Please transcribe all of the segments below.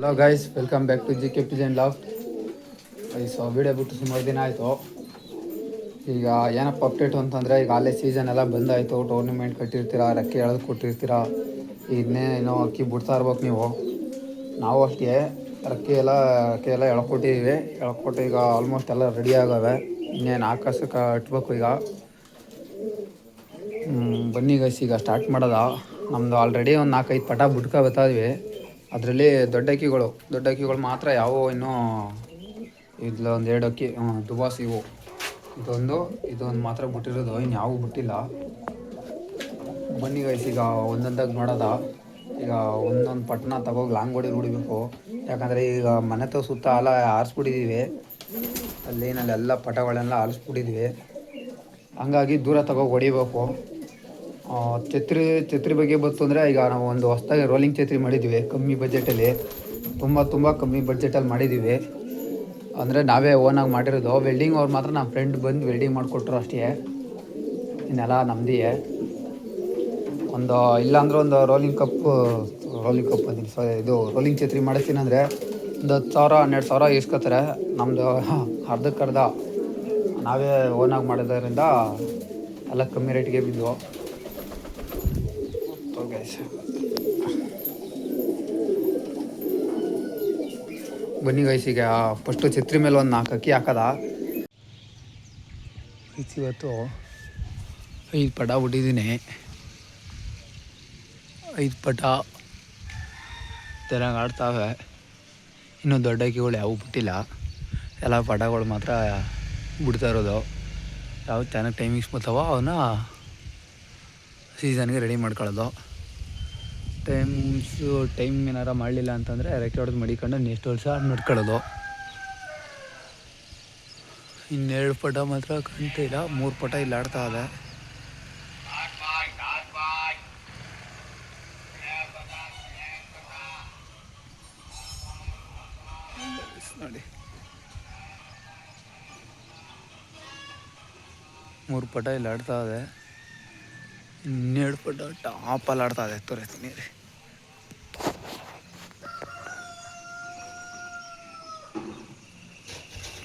Hello guys, welcome back to JK Pigeon Loft. So video ಬಿಟ್ಟು ಸುಮಾರು ದಿನ ಆಯಿತು. ಈಗ ಏನಪ್ಪ ಅಪ್ಡೇಟು ಅಂತಂದರೆ, ಈಗ ಅಲ್ಲೇ ಸೀಸನ್ ಎಲ್ಲ ಬಂದಾಯಿತು. ಟೂರ್ನಿಮೆಂಟ್ ಕಟ್ಟಿರ್ತೀರ, ರೆಕ್ಕೆ ಎಳೆದು ಕೊಟ್ಟಿರ್ತೀರ. ಇದನ್ನೇ ಏನೋ ಅಕ್ಕಿ ಬಿಡ್ತಾ ಇರ್ಬೇಕು ನೀವು. ನಾವು ಅಷ್ಟೇ ರೆಕ್ಕೆ ಎಲ್ಲ ಎಳ್ಕೊಟ್ಟಿದ್ದೀವಿ. ಎಳ್ಕೊಟ್ಟು ಈಗ ಆಲ್ಮೋಸ್ಟ್ ಎಲ್ಲ ರೆಡಿ ಆಗವೆ. ಇನ್ನೇನು ಆಕಾಶ ಕಟ್ಬೇಕು ಈಗ. ಬನ್ನಿ ಗೈಸ್, ಈಗ ಸ್ಟಾರ್ಟ್ ಮಾಡೋದ. ನಮ್ಮದು ಆಲ್ರೆಡಿ ಒಂದು 4-5 ಪಟ ಬಿಟ್ಕೊ ಬರ್ತಾಯಿದ್ವಿ. ಅದರಲ್ಲಿ ದೊಡ್ಡ ಅಕ್ಕಿಗಳು ಮಾತ್ರ ಯಾವುವು ಇನ್ನೂ ಇಲ್ಲೊಂದು 2 ಅಕ್ಕಿ ದುಬಾಸ್ ಇವು. ಇದೊಂದು ಮಾತ್ರ ಬಿಟ್ಟಿರೋದು, ಇನ್ಯಾವೂ ಬಿಟ್ಟಿಲ್ಲ. ಬನ್ನಿ ಗೈಸ್, ಈಗ ಒಂದೊಂದಾಗಿ ನೋಡೋದ. ಈಗ ಒಂದೊಂದು ಪಟ್ಟಣ ತಗೋಗಿ ಲಾಂಗ್ ಬೋರ್ಡಿಗೆ ಹೊಡಿಬೇಕು. ಯಾಕಂದರೆ ಈಗ ಮನೆ ಸುತ್ತ ಎಲ್ಲ ಆರಿಸ್ಬಿಟ್ಟಿದ್ದೀವಿ. ಅಲ್ಲೇನಲ್ಲೆಲ್ಲ ಪಟಗಳೆಲ್ಲ ಆರಿಸ್ಬಿಟ್ಟಿದ್ವಿ. ಹಂಗಾಗಿ ದೂರ ತಗೋಗಿ ಹೊಡಿಬೇಕು. ಛತ್ರಿ ಬಗ್ಗೆ ಬಂತು ಅಂದರೆ, ಈಗ ನಾವು ಒಂದು ಹೊಸದಾಗಿ ರೋಲಿಂಗ್ ಛತ್ರಿ ಮಾಡಿದ್ದೀವಿ ಕಮ್ಮಿ ಬಜೆಟಲ್ಲಿ. ತುಂಬ ಕಮ್ಮಿ ಬಡ್ಜೆಟಲ್ಲಿ ಮಾಡಿದ್ದೀವಿ. ಅಂದರೆ ನಾವೇ ಓನಾಗಿ ಮಾಡಿರೋದು. ವೆಲ್ಡಿಂಗ್ ಅವ್ರು ಮಾತ್ರ ನಮ್ಮ ಫ್ರೆಂಡ್ ಬಂದು ವೆಲ್ಡಿಂಗ್ ಮಾಡಿಕೊಟ್ರು ಅಷ್ಟೇ. ಇನ್ನೆಲ್ಲ ನಮ್ಮದೇ. ಇಲ್ಲಾಂದ್ರೆ ಒಂದು ರೋಲಿಂಗ್ ಕಪ್ ಅಂತೀನಿ, ಇದು ರೋಲಿಂಗ್ ಛತ್ರಿ ಮಾಡಿಸ್ತೀನಿ ಅಂದರೆ ಒಂದು 10,000-12,000 ಇಸ್ಕೊತಾರೆ. ನಮ್ಮದು ಅರ್ಧಕ್ಕರ್ಧ ನಾವೇ ಓನಾಗಿ ಮಾಡೋದರಿಂದ ಎಲ್ಲ ಕಮ್ಮಿ ರೇಟ್ಗೆ ಬಿದ್ದು. ಬನ್ನಿ ಗೈಸ್, ಈಗ ಫಸ್ಟು ಛತ್ರಿ ಮೇಲೆ ಒಂದು 4 ಅಕ್ಕಿ ಹಾಕದ. ಇವತ್ತು 5 ಪಟ ಬಿಟ್ಟಿದ್ದೀನಿ. 5 ಪಟ ಚೆನ್ನಾಗಿ ಆಡ್ತಾವೆ. ಇನ್ನೂ ದೊಡ್ಡ ಅಕ್ಕಿಗಳು ಯಾವೂ ಬಿಟ್ಟಿಲ್ಲ. ಎಲ್ಲ ಪಟಗಳು ಮಾತ್ರ ಬಿಡ್ತಾ ಇರೋದು. ಯಾವ ಚೆನ್ನಾಗಿ ಟೈಮಿಂಗ್ಸ್ ಬರ್ತಾವೋ ಅವನ್ನ ಸೀಸನ್ಗೆ ರೆಡಿ ಮಾಡ್ಕೊಳ್ಳೋದು. ಟೈಮ್ ಏನಾರ ಮಾಡಲಿಲ್ಲ ಅಂತಂದರೆ ರೆಕ್ಕೆ ಹೊಡೆದು ಮಡಿಕೊಂಡು ನೆಕ್ಸ್ಟ್ ವರ್ಷ ನಡ್ಕೊಳ್ಳೋದು. 2 ಪಟ ಮಾತ್ರ ಕಾಣ್ತಿಲ್ಲ, 3 ಪಟ ಇಲ್ಲಿ ಆಡ್ತಾ ಇದೆ. ನೋಡಿ, 3 ಪಟ ಇಲ್ಲಿ ಆಡ್ತಾ ಇದೆ. 2 ಪಟ ಟಾಪಲ್ಲಿ ಆಡ್ತಾ ಇದೆ. ತೋರಿಸ್ತೀನಿ ರೀ,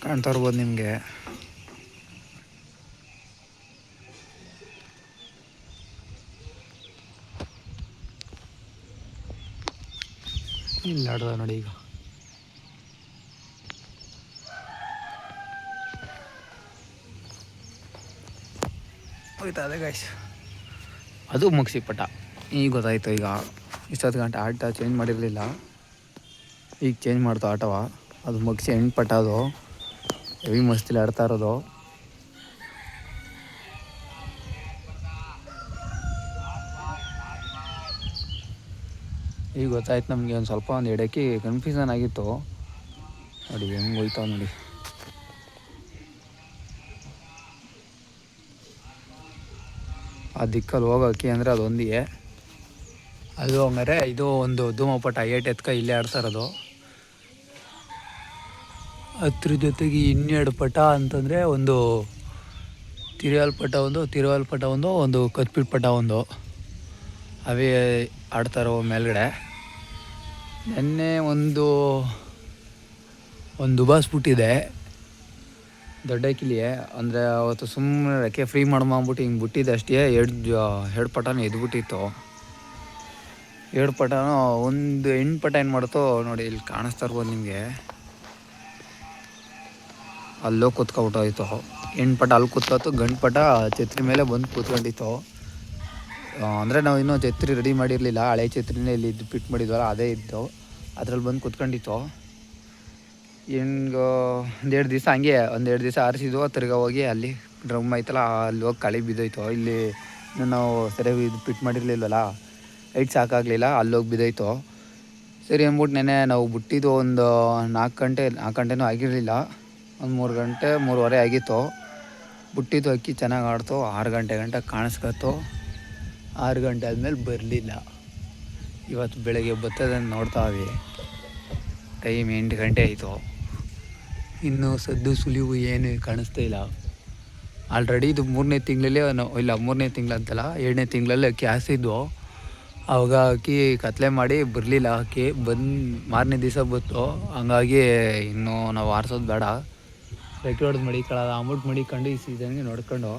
ಕಾಣ್ತಾ ಇರ್ಬೋದು ನಿಮಗೆ. ಇಲ್ಲಿ ಆಡ್ದ ನೋಡಿ. ಈಗ ಹೋಯ್ತಾ ಅದೇ ಗೈಸ್, ಅದು ಮುಗಿಸಿ ಪಟ. ಈಗ ಗೊತ್ತಾಯ್ತು. ಈಗ ಇಷ್ಟೊತ್ತು ಗಂಟೆ ಆಟ ಚೇಂಜ್ ಮಾಡಿರಲಿಲ್ಲ, ಈಗ ಚೇಂಜ್ ಮಾಡ್ತು ಆಟವ. ಅದು ಮುಗಿಸಿ 8 ಪಟ. ಅದು ಹೆವಿ ಮಸ್ತಿಲಿ ಆಡ್ತಾ ಇರೋದು. ಈಗ ಗೊತ್ತಾಯ್ತು ನಮಗೆ. ಒಂದು ಸ್ವಲ್ಪ 2 ಅಕ್ಕಿ ಕನ್ಫ್ಯೂಷನ್ ಆಗಿತ್ತು. ನೋಡಿ ಹೆಂಗೆ ಹೋಯ್ತಾವ ನೋಡಿ. ಆ ದಿಕ್ಕಲ್ಲಿ ಹೋಗೋ ಅಕ್ಕಿ ಅಂದರೆ ಅದೊಂದಿಗೆ. ಅದು ಹಂಗಾರೆ ಇದು ಒಂದು ಧೂಮಪಟ 8 ಎತ್ಕ ಇಲ್ಲೇ ಆಡ್ತಾ ಇರೋದು. ಅದ್ರ ಜೊತೆಗೆ 2 ಪಟ ಅಂತಂದರೆ ಒಂದು ತಿರುವಲ್ ಪಟ ಒಂದು ಕತ್ಪಿಟ್ ಪಟ ಒಂದು, ಅವೇ ಆಡ್ತಾರೋ ಮೇಲ್ಗಡೆ. ನೆನ್ನೆ ಒಂದು ದುಬಾಸ್ ಬಿಟ್ಟಿದೆ ದೊಡ್ಡ ಕಿಲಿಯೇ. ಅಂದರೆ ಅವತ್ತು ಸುಮ್ಮನೆ ರೆಕ್ಕೆ ಫ್ರೀ ಮಾಡ್ಬಿಟ್ಟು ಹಿಂಗೆ ಬಿಟ್ಟಿದ್ದೆ ಅಷ್ಟೇ. 2 ಪಟನೂ ಎದ್ಬಿಟ್ಟಿತ್ತು. 2 ಪಟನೂ ಒಂದು 8 ಪಟ ಏನು ಮಾಡ್ತೋ ನೋಡಿ, ಇಲ್ಲಿ ಕಾಣಿಸ್ತಾ ಇರ್ಬೋದು ನಿಮಗೆ. ಅಲ್ಲೋ ಕೂತ್ಕೊಬಿಟ್ಟೋಯ್ತು. 8 ಪಟ ಅಲ್ಲಿ ಕೂತ್ಕೊತು. ಗಂಡು ಪಟ ಛತ್ರಿ ಮೇಲೆ ಬಂದು ಕೂತ್ಕೊಂಡಿತ್ತು. ಅಂದರೆ ನಾವು ಇನ್ನೂ ಛತ್ರಿ ರೆಡಿ ಮಾಡಿರಲಿಲ್ಲ. ಹಳೆ ಛತ್ರಿನೇ ಇಲ್ಲಿ ಫಿಟ್ ಮಾಡಿದ್ವಲ್ಲ, ಅದೇ ಇತ್ತು. ಅದ್ರಲ್ಲಿ ಬಂದು ಕೂತ್ಕೊಂಡಿತ್ತು. ಹೆಂಗೆ 1-2 ದಿವಸ ಹಂಗೆ 1-2 ದಿವಸ ಆರಿಸಿದ್ವು. ತಿರ್ಗಾ ಹೋಗಿ ಅಲ್ಲಿ ಡ್ರಮ್ ಐತಲ್ಲ, ಅಲ್ಲಿ ಹೋಗಿ ಕಳೆ ಬಿದ್ದೋಯ್ತು. ಇಲ್ಲಿ ನಾವು ಸರಿಯಾಗಿ ಇದು ಫಿಟ್ ಮಾಡಿರಲಿಲ್ವಲ್ಲ, ಹೈಟ್ ಸಾಕಾಗಲಿಲ್ಲ, ಅಲ್ಲೋಗಿ ಬಿದ್ದೋಯ್ತು. ಸರಿ ಅಂದ್ಬಿಟ್ಟು ನೆನೆ ನಾವು ಬಿಟ್ಟಿದ್ದು ಒಂದು 4 ಗಂಟೆನೂ ಆಗಿರಲಿಲ್ಲ. ಒಂದು 3 ಗಂಟೆ 3:15 ಆಗಿತ್ತು. ಬಿಟ್ಟಿದ್ದು ಅಕ್ಕಿ ಚೆನ್ನಾಗಿ ಆಡ್ತು. 6 ಗಂಟೆ ಕಾಣಿಸ್ಕೊತು. 6 ಗಂಟೆ ಆದಮೇಲೆ ಬರಲಿಲ್ಲ. ಇವತ್ತು ಬೆಳಗ್ಗೆ ಬರ್ತದೆ ಅಂತ ನೋಡ್ತಾವೆ. ಟೈಮ್ 8 ಗಂಟೆ ಆಯಿತು. ಇನ್ನೂ ಸದ್ದು ಸುಳಿವು ಏನು ಕಾಣಿಸ್ತಾ ಇಲ್ಲ. ಆಲ್ರೆಡಿ ಇದು 3ನೇ ತಿಂಗಳಲ್ಲೇ ಇಲ್ಲ 3ನೇ ತಿಂಗಳಂತಲ್ಲ 2ನೇ ತಿಂಗಳಲ್ಲಿ ಅಕ್ಕಿ ಹಾಸಿದ್ವು. ಅವಾಗ ಅಕ್ಕಿ ಕತ್ಲೆ ಮಾಡಿ ಬರಲಿಲ್ಲ. ಅಕ್ಕಿ ಮಾರನೇ ದಿವಸ ಬಂತು. ಹಂಗಾಗಿ ಇನ್ನೂ ನಾವು ಆರಿಸೋದು ಬೇಡ, ರೆಕ್ಕೆ ಹೊಡೆದು ಮಡಿಕೊಳ್ಳೋದು ಅಮೌಂಟ್ ಮಡಿಕೊಂಡು ಈ ಸೀಸನ್ಗೆ ನೋಡ್ಕೊಂಡು.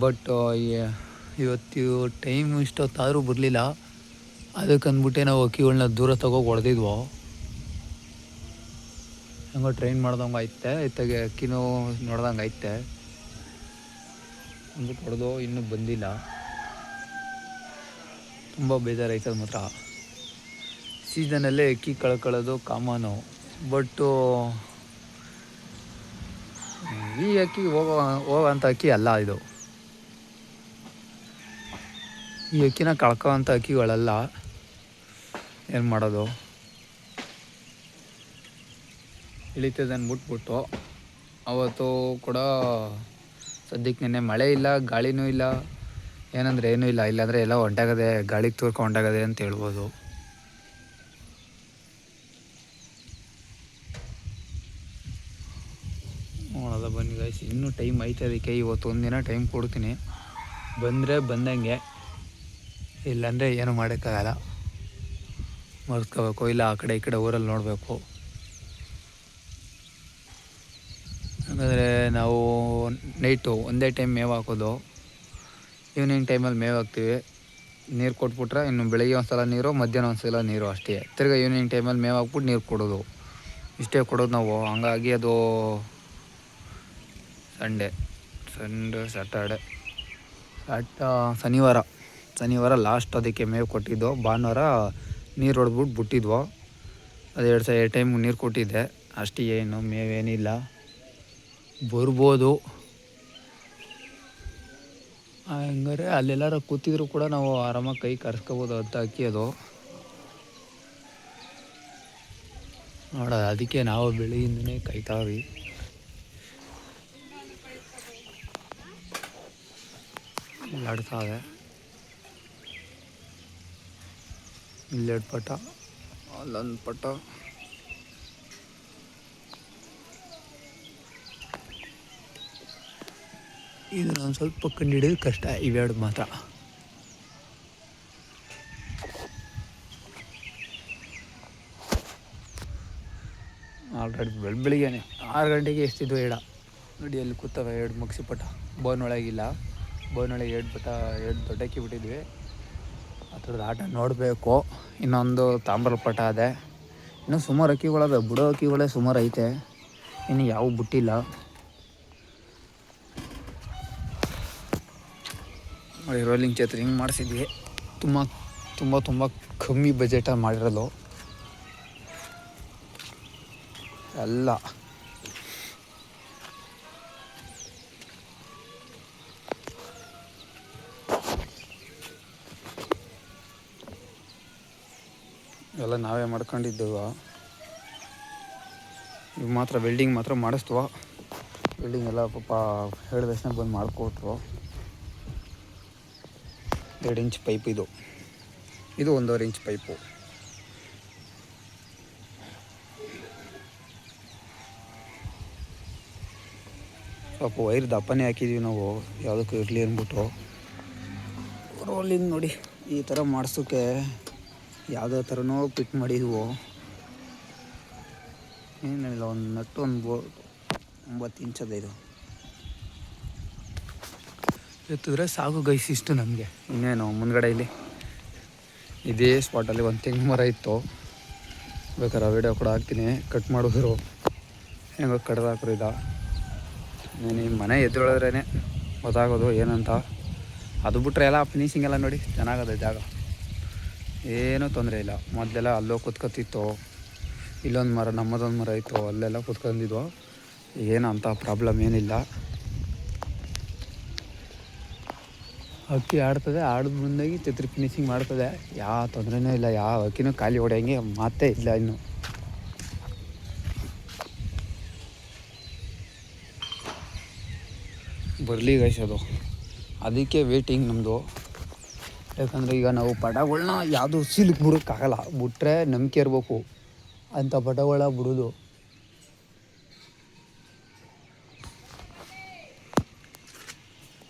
ಬಟ್ ಇವತ್ತು ಟೈಮ್ ಇಷ್ಟೊತ್ತಾದರೂ ಬರಲಿಲ್ಲ. ಅದಕ್ಕೆ ಅಂದ್ಬಿಟ್ಟೆ ನಾವು ಅಕ್ಕಿಗಳನ್ನ ದೂರ ತಗೋಗಿ ಹೊಡೆದಿದ್ವು. ಹೆಂಗೋ ಟ್ರೈನ್ ಮಾಡ್ದಂಗೆ ಐತೆ, ಇತ್ತಾಗೆ ಅಕ್ಕಿನೂ ನೋಡ್ದಂಗೆ ಐತೆ ಅಂದ್ಬಿಟ್ಟು ಹೊಡೆದು ಇನ್ನೂ ಬಂದಿಲ್ಲ. ತುಂಬ ಬೇಜಾರಾಯ್ತದ ಮಾತ್ರ. ಸೀಸನಲ್ಲೇ ಅಕ್ಕಿ ಕಳ್ಕೊಳ್ಳೋದು ಕಾಮನು. ಬಟ್ಟು ಈ ಅಕ್ಕಿ ಹೋಗೋವಂಥ ಅಕ್ಕಿ ಅಲ್ಲ ಇದು. ಈ ಅಕ್ಕಿನ ಕಳ್ಕೊಳ್ಳೋವಂಥ ಅಕ್ಕಿಗಳಲ್ಲ. ಏನು ಮಾಡೋದು, ಇಳಿತದೆ ಅಂದ್ಬಿಟ್ಬಿಟ್ಟು ಅವತ್ತು ಕೂಡ ಸದ್ಯಕ್ಕೆ ನೆನ್ನೆ ಮಳೆ ಇಲ್ಲ, ಗಾಳಿನೂ ಇಲ್ಲ, ಏನಂದರೆ ಏನೂ ಇಲ್ಲ. ಇಲ್ಲಾಂದರೆ ಎಲ್ಲ ಹೊಂಟಾಗದೆ, ಗಾಳಿಗೆ ತೂರ್ಕೊಂಡು ಹೊಂಟಾಗದೆ ಅಂತ ಹೇಳ್ಬೋದು. ನೋಡೋದ ಬನ್ನಿ ಗೈಸ್, ಇನ್ನೂ ಟೈಮ್ ಐತೆ. ಅದಕ್ಕೆ ಇವತ್ತು ಒಂದಿನ ಟೈಮ್ ಕೊಡ್ತೀನಿ. ಬಂದರೆ ಬಂದಂಗೆ, ಇಲ್ಲಾಂದರೆ ಏನು ಮಾಡೋಕ್ಕಾಗಲ್ಲ, ಮರ್ಸ್ಕೋಬೇಕು. ಇಲ್ಲ ಆ ಕಡೆ ಈ ಕಡೆ ಊರಲ್ಲಿ ನೋಡಬೇಕು. ಹಾಗಾದರೆ ನಾವು ನೈಟು ಒಂದೇ ಟೈಮ್ ಮೇವು ಹಾಕೋದು. ಈವ್ನಿಂಗ್ ಟೈಮಲ್ಲಿ ಮೇವು ಹಾಕ್ತೀವಿ, ನೀರು ಕೊಟ್ಬಿಟ್ರೆ ಇನ್ನು ಬೆಳಿಗ್ಗೆ ಒಂದು ಸಲ ನೀರು, ಮಧ್ಯಾಹ್ನ ಒಂದು ಸಲ ನೀರು ಅಷ್ಟೇ. ತಿರ್ಗಿ ಈವ್ನಿಂಗ್ ಟೈಮಲ್ಲಿ ಮೇವು ಹಾಕ್ಬಿಟ್ಟು ನೀರು ಕೊಡೋದು, ಇಷ್ಟೇ ಕೊಡೋದು ನಾವು. ಹಂಗಾಗಿ ಅದು ಸ್ಯಾಟರ್ಡೆ ಶನಿವಾರ ಲಾಸ್ಟ್ ಅದಕ್ಕೆ ಮೇವು ಕೊಟ್ಟಿದ್ದು. ಭಾನುವಾರ ನೀರು ಹೊಡೆದ್ಬಿಟ್ಟು ಬಿಟ್ಟಿದ್ವು. ಅದು 2 ಟೈಮ್ ನೀರು ಕೊಟ್ಟಿದ್ದೆ ಅಷ್ಟೇ. ಏನು ಮೇವೇನಿಲ್ಲ, ಬರ್ಬೋದು. ಹಂಗಾರೆ ಅಲ್ಲೆಲ್ಲರೂ ಕೂತಿದ್ರು ಕೂಡ ನಾವು ಆರಾಮಾಗಿ ಕೈ ಕರೆಸ್ಕೋಬೋದು ಅಂತ ಅಕ್ಕಿ ಅದು. ನೋಡೋದು, ಅದಕ್ಕೆ ನಾವು ಬೆಳಗ್ಗಿಂದನೇ ಕಾಯ್ತಾವಿ. ಆಡ್ತಾವೆ ಇಲ್ಲೆರಡು ಪಟ, ಅಲ್ಲೊಂದು ಪಟ. ಇದನ್ನ ಒಂದು ಸ್ವಲ್ಪ ಕಂಡು ಹಿಡಿಯೋದು ಕಷ್ಟ, ಇವೆರಡು ಮಾತ್ರ. ಆಲ್ರೆಡಿ ಬೆಳಿಗ್ಗೆನೆ 6 ಗಂಟೆಗೆ ಎಷ್ಟಿದ್ವು ಹೇಳ ನೋಡಿ, ಅಲ್ಲಿ ಕೂತವೆ 2 ಮಗ್ಸಿ ಪಟ. ಬೋನೊಳಗಿಲ್ಲ, ಬೋನೊಳಗೆ 2 ದೊಡ್ಡಕ್ಕಿ ಬಿಟ್ಟಿದ್ವಿ. ಆ ಥರದ್ದು ಆಟ ನೋಡಬೇಕು. ಇನ್ನೊಂದು ತಾಮ್ರ ಪಟ ಅದೇ. ಇನ್ನೂ ಸುಮಾರು ಅಕ್ಕಿಗಳವೆ, ಬುಡೋ ಅಕ್ಕಿಗಳೇ ಸುಮಾರು ಐತೆ, ಇನ್ನು ಯಾವ ಬಿಟ್ಟಿಲ್ಲ. ರೋಲಿಂಗ್ ಛತ್ರಿ ಹಿಂಗೆ ಮಾಡಿಸಿದ್ವಿ. ತುಂಬ ಕಮ್ಮಿ ಬಜೆಟಲ್ಲಿ ಮಾಡಿರೋದು ಎಲ್ಲ. ಎಲ್ಲ ನಾವೇ ಮಾಡ್ಕೊಂಡಿದ್ದೇವ. ಇವು ಮಾತ್ರ ವೆಲ್ಡಿಂಗ್ ಮಾತ್ರ ಮಾಡಿಸ್ತೀವ. ವೆಲ್ಡಿಂಗ್ ಎಲ್ಲ ಪಾಪ ಹೇಳಿದ ತಕ್ಷಣ ಬಂದು ಮಾಡಿಕೊಟ್ರು. 2 ಇಂಚ್ ಪೈಪ್ ಇದು 1.5 ಇಂಚ್ ಪೈಪು. ಸ್ವಲ್ಪ ವೈರ್ ದಪ್ಪನೇ ಹಾಕಿದ್ದೀವಿ ನಾವು, ಯಾವುದಕ್ಕೂ ಇರಲಿ ಅಂದ್ಬಿಟ್ಟು. ರೋಲಿಂಗ್ ನೋಡಿ ಈ ಥರ ಮಾಡಿಸೋಕ್ಕೆ ಯಾವುದೇ ಥರನೋ ಫಿಟ್ ಮಾಡಿದ್ವು. ಏನಿಲ್ಲ, ಒಂದು ನಟ್ಟು, ಒಂದು ಬೋಲ್ಟ್ 9 ಇಂಚದ ಇದು ಎತ್ತಿದ್ರೆ ಸಾಕು ಗೈಸ್. ಇಷ್ಟು ನಮಗೆ. ಇನ್ನೇನು ಮುಂದ್ಗಡೆ ಇಲ್ಲಿ ಇದೇ ಸ್ಪಾಟಲ್ಲಿ ಒಂದು ತೆಂಗಿನ ಮರ ಇತ್ತು. ಬೇಕಾದ್ರೆ ವೀಡಿಯೋ ಕೂಡ ಹಾಕ್ತೀನಿ, ಕಟ್ ಮಾಡಿದ್ರು ಹೆಂಗೋ ಕಡ್ದು ಹಾಕ್ರು. ನಾನು ಈ ಮನೆ ಎದುರೊಳದ್ರೇ ಗೊತ್ತಾಗೋದು ಏನಂತ. ಅದು ಬಿಟ್ಟರೆ ಎಲ್ಲ ಫಿನಿಶಿಂಗ್ ಎಲ್ಲ ನೋಡಿ ಚೆನ್ನಾಗದೆ ಜಾಗ, ಏನೂ ತೊಂದರೆ ಇಲ್ಲ. ಮೊದಲೆಲ್ಲ ಅಲ್ಲೋ ಕೂತ್ಕೊತಿತ್ತು, ಇಲ್ಲೊಂದು ಮರ, ನಮ್ಮದೊಂದು ಮರ ಇತ್ತು, ಅಲ್ಲೆಲ್ಲ ಕೂತ್ಕೊಂಡಿದ್ವು. ಏನು ಅಂತ ಪ್ರಾಬ್ಲಮ್ ಏನಿಲ್ಲ. ಅಕ್ಕಿ ಆಡ್ತದೆ, ಆಡಿದ ಮುಂದಾಗಿ ಛತ್ರಿ ಫಿನಿಶಿಂಗ್ ಮಾಡ್ತದೆ, ಯಾವ ತೊಂದರೆನೂ ಇಲ್ಲ. ಯಾವ ಅಕ್ಕಿನೂ ಖಾಲಿ ಹೊಡೆಯೋಂಗೆ ಮಾತೇ ಇಲ್ಲ. ಇನ್ನು ಬರಲಿ ಗೈಸ್ ಅದು, ಅದಕ್ಕೆ ವೇಟಿಂಗ್ ನಮ್ಮದು. ಯಾಕಂದರೆ ಈಗ ನಾವು ಪಟಗಳನ್ನ ಯಾವುದು ಸಿಲ್ಕ್ ಬಿಡೋಕ್ಕಾಗಲ್ಲ, ಬಿಟ್ರೆ ನಂಬಿಕೆ ಇರಬೇಕು ಅಂಥ ಪಟಗಳ ಬಿಡೋದು.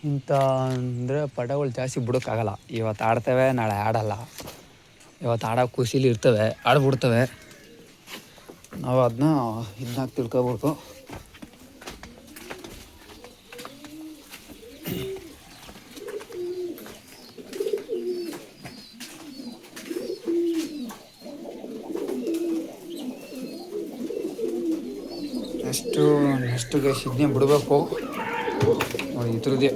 ಇಂಥ ಅಂದರೆ ಪಟಗಳು ಜಾಸ್ತಿ ಬಿಡೋಕ್ಕಾಗಲ್ಲ. ಇವತ್ತು ಆಡ್ತೇವೆ, ನಾಳೆ ಆಡಲ್ಲ. ಇವತ್ತು ಆಡೋ ಖುಷಿಲಿ ಇರ್ತವೆ, ಆಡ್ಬಿಡ್ತವೆ. ನಾವು ಇದನ್ನ ತಿಳ್ಕೊಬೇಕು. ನೆಕ್ಸ್ಟು ಗೈಸ್ ಇದನ್ನೇ ಬಿಡಬೇಕು ನೋಡಿ. ಇದ್ರದ್ದೇ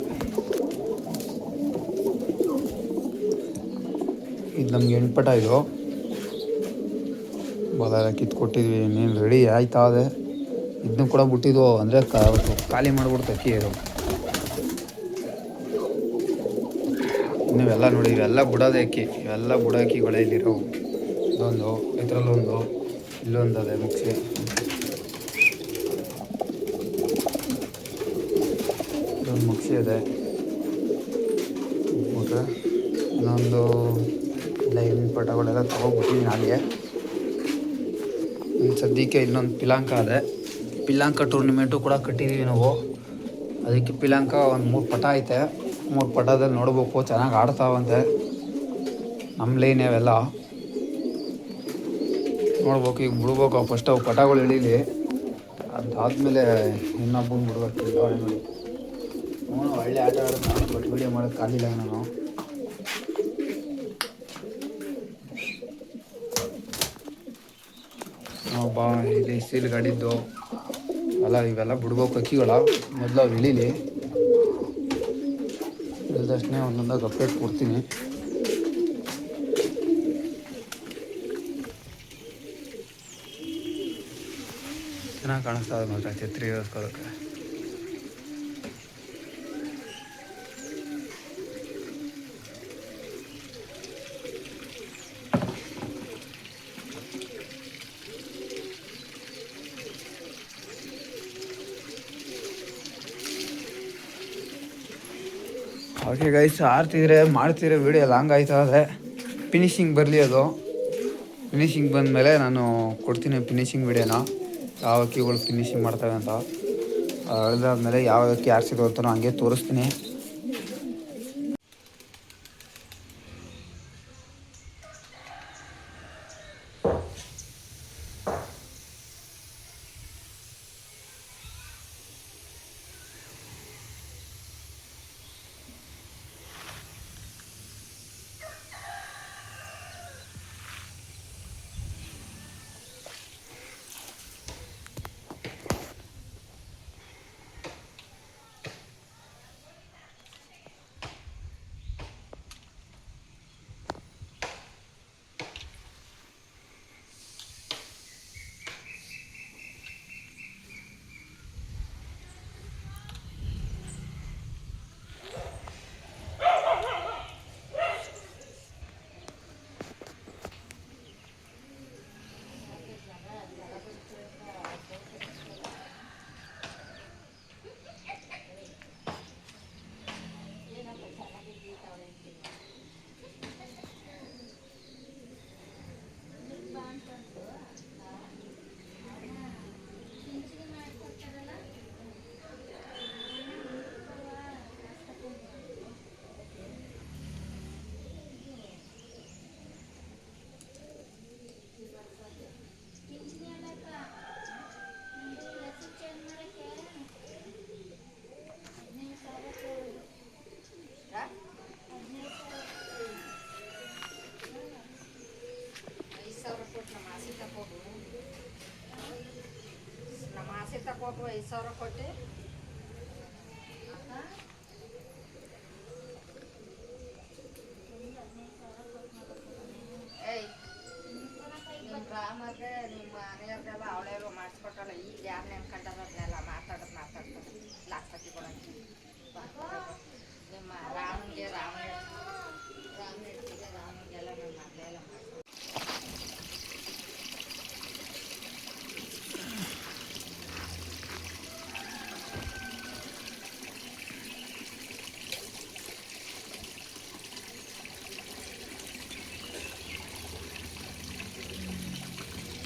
ಇದು ನಮ್ಗೆ ಹೆಣ್ಪಟ. ಇದು ಬಲ ಕಿತ್ಕೊಟ್ಟಿದ್ವಿ, ಇನ್ನೇನು ರೆಡಿ ಆಯ್ತಾ ಅದೇ. ಇದನ್ನು ಕೂಡ ಬಿಟ್ಟಿದ್ವು ಅಂದರೆ ಖಾಲಿ ಮಾಡಿಬಿಡ್ತು ಅಕ್ಕಿ. ಇದು ನೀವೆಲ್ಲ ನೋಡಿ, ಇವೆಲ್ಲ ಬಿಡೋದೇ ಅಕ್ಕಿ. ಇವೆಲ್ಲ ಬುಡಾಕಿಗಳೇ ಇಲ್ಲಿರೋವು. ಇದೊಂದು, ಇದರಲ್ಲೊಂದು, ಇಲ್ಲೊಂದು ಅದೇ ಮುಗಿಸಿ. ಇದೊಂದು ಮುಗಿಸಿ ಇದೆ ಬಿಟ್ರೆ ಇನ್ನೊಂದು ಲೈನ್ ಪಟಗಳೆಲ್ಲ ತೊಗೊಬಿಟ್ಟಿದ್ದೀನಿ ಹಾಗೆ. ಇನ್ನು ಸದ್ಯಕ್ಕೆ ಇನ್ನೊಂದು ಪಿಲಾಂಕ ಅದೇ. ಪಿಲಾಂಕ ಟೂರ್ನಿಮೆಂಟು ಕೂಡ ಕಟ್ಟಿದ್ದೀವಿ ನಾವು. ಅದಕ್ಕೆ ಪಿಲಾಂಕ ಒಂದು 3 ಪಟ ಐತೆ. 3 ಪಟದಲ್ಲಿ ನೋಡ್ಬೇಕು, ಚೆನ್ನಾಗಿ ಆಡ್ತಾವಂತೆ. ನಮ್ಮ ಲೈನ್ ಅವೆಲ್ಲ ನೋಡ್ಬೇಕು. ಈಗ ಬಿಡ್ಬೇಕು ಫಸ್ಟ್ ಅವು ಪಟಗಳು ಇಳೀಲಿ. ಅದಾದಮೇಲೆ ಇನ್ನೊಬ್ಬನ ಬಿಡ್ಬೇಕು. ನೋಡಿ ಒಳ್ಳೆ ಆಟ ಆಡೋದು ನಾನು, ಬಟ್ ವೀಡಿಯೋ ಮಾಡೋದು ಕಾಲಿಲ್ಲ ನಾನು. ಇಲ್ಲಿ ಸೀಲ್ ಗಾಡಿದ್ದು ಅಲ್ಲ, ಇವೆಲ್ಲ ಬಿಡ್ಬೇಕು ಅಕ್ಕಿಗಳ. ಮೊದಲು ಅವು ಇಳೀಲಿ. ಇಳ್ದಷ್ಟೇ ಒಂದೊಂದಾಗಿ ಅಪ್ಡೇಟ್ ಕೊಡ್ತೀನಿ. ಚೆನ್ನಾಗಿ ಕಾಣಿಸ್ತಾ ಇದೆ ಮಾತ್ರ ಛತ್ರಿ ಇರೋದಕ್ಕೆ. ಓಕೆ ಗೈಸ್, ಮಾಡ್ತಿದ್ರೆ ವೀಡಿಯೋ ಲಾಂಗ್ ಆಯ್ತದೆ. ಫಿನಿಶಿಂಗ್ ಬರಲಿ. ಅದು ಫಿನಿಶಿಂಗ್ ಬಂದಮೇಲೆ ನಾನು ಕೊಡ್ತೀನಿ ಫಿನಿಶಿಂಗ್ ವೀಡಿಯೋನ, ಯಾವ ಅಕ್ಕಿಗಳು ಫಿನಿಶಿಂಗ್ ಮಾಡ್ತವೆ ಅಂತ. ಅದಾದ್ಮೇಲೆ ಯಾವ ಅಕ್ಕಿ ಆರಿಸಿದ್ರು ಅಂತನೋ ಹಂಗೆ ತೋರಿಸ್ತೀನಿ. ತಗೋದು 5,000 ಕೊಟ್ಟು ನಿಮ್ಮ ಗ್ರಾಮಕ್ಕೆ ನಿಮ್ಮ ಮನೆಯವ್ರಿಗೆಲ್ಲ ಅವಳೆಲ್ಲ ಮಾಡಿಸ್ಕೊಟ್ಟಲ್ಲ. ಈಗ ಯಾರು ನೆನ್ಕೊಂಡಲ್ಲ ಮಾತಾಡ್ತಾರೆ ಲಾಸ್ಟಕ್ಕೆ ಕೊಡೋಕ್ಕೆ ನಿಮ್ಮ ರಾಮನಿಗೆ ರಾಮನಿಗೆ ರಾಮನಿಗೆಲ್ಲ ನಮ್ಮ ಮಗಳೆಲ್ಲ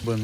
ಬಂದು